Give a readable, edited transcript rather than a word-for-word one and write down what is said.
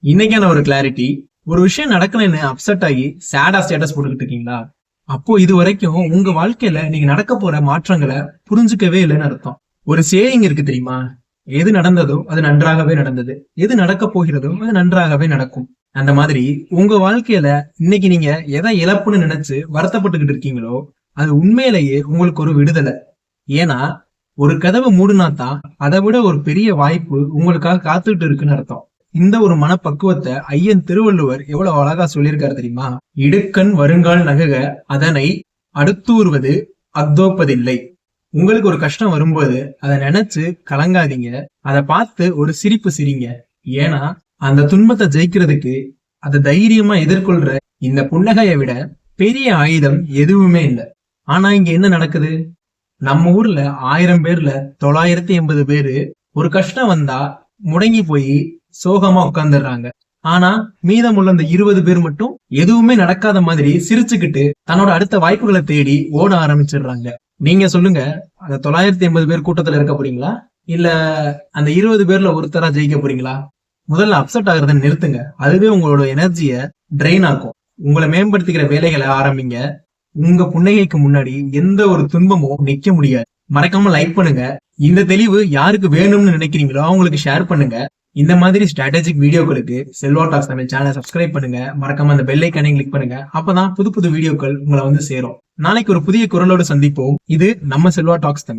இன்னைக்கான ஒரு கிளாரிட்டி. ஒரு விஷயம் நடக்கலன்னு அப்செட் ஆகி சேடா ஸ்டேட்டஸ் போட்டுக்கிட்டு இருக்கீங்களா? அப்போ இது வரைக்கும் உங்க வாழ்க்கையில நீங்க நடக்க போற மாற்றங்களை புரிஞ்சுக்கவே இல்லைன்னு அர்த்தம். ஒரு சேயிங் இருக்கு தெரியுமா? எது நடந்ததோ அது நன்றாகவே நடந்தது, எது நடக்க போகிறதோ அது நன்றாகவே நடக்கும். அந்த மாதிரி உங்க வாழ்க்கையில இன்னைக்கு நீங்க எதை இழப்புன்னு நினைச்சு வருத்தப்பட்டுக்கிட்டு இருக்கீங்களோ அது உண்மையிலேயே உங்களுக்கு ஒரு விடுதலை. ஏன்னா ஒரு கதவை மூடுனாதான் அதை விட ஒரு பெரிய வாய்ப்பு உங்களுக்காக காத்துட்டு இருக்குன்னு அர்த்தம். இந்த ஒரு மனப்பக்குவத்தை ஐயன் திருவள்ளுவர் எவ்வளவு அழகா சொல்லியிருக்காரு தெரியுமா? இடுக்கண் வருங்கால் நகுக அதனை அடுத்தூறுவது அக்தோப்பதில்லை. உங்களுக்கு ஒரு கஷ்டம் வரும்போது அதை நினைச்சு கலங்காதீங்க, அதை பார்த்து ஒரு சிரிப்பு சிரிங்க. ஏன்னா அந்த துன்பத்தை ஜெயிக்கிறதுக்கு அதை தைரியமா எதிர்கொள்ற இந்த புன்னகையை விட பெரிய ஆயுதம் எதுவுமே இல்லை. ஆனா இங்க என்ன நடக்குது? நம்ம ஊர்ல 1000 பேர்ல 980 பேரு ஒரு கஷ்டம் வந்தா முடங்கி போய் சோகமா உட்கார்ந்துடுறாங்க. ஆனா மீதமுள்ள அந்த 20 பேர் மட்டும் எதுவுமே நடக்காத மாதிரி சிரிச்சுக்கிட்டு தன்னோட அடுத்த வாய்ப்புகளை தேடி ஓட ஆரம்பிச்சிடுறாங்க. நீங்க சொல்லுங்க, அந்த 980 பேர் கூட்டத்துல இருக்க போறீங்களா, இல்ல அந்த 20 பேர்ல ஒருத்தரா ஜெயிக்க போறீங்களா? முதல்ல அப்செட் ஆகுறத நிறுத்துங்க. அதுவே உங்களோட எனர்ஜிய ட்ரெயின் ஆக்கும். உங்களை மேம்படுத்திக்கிற வேலைகளை ஆரம்பிங்க. உங்க புன்னகைக்கு முன்னாடி எந்த ஒரு துன்பமும் நிக்க முடியாது. மறக்காம லைக் பண்ணுங்க. இந்த தெளிவு யாருக்கு வேணும்னு நினைக்கிறீங்களோ அவங்களுக்கு ஷேர் பண்ணுங்க. இந்த மாதிரி ஸ்ட்ராட்டஜிக் வீடியோக்களுக்கு செல்வா டாக்ஸ் தமிழ் சேனலை சப்ஸ்கிரைப் பண்ணுங்க. மறக்காம அந்த பெல் ஐகானையும் கிளிக் பண்ணுங்க. அப்பதான் புது புது வீடியோக்கள் உங்களை வந்து சேரும். நாளைக்கு ஒரு புதிய குரலோடு சந்திப்போம். இது நம்ம செல்வா டாக்ஸ் தமிழ்.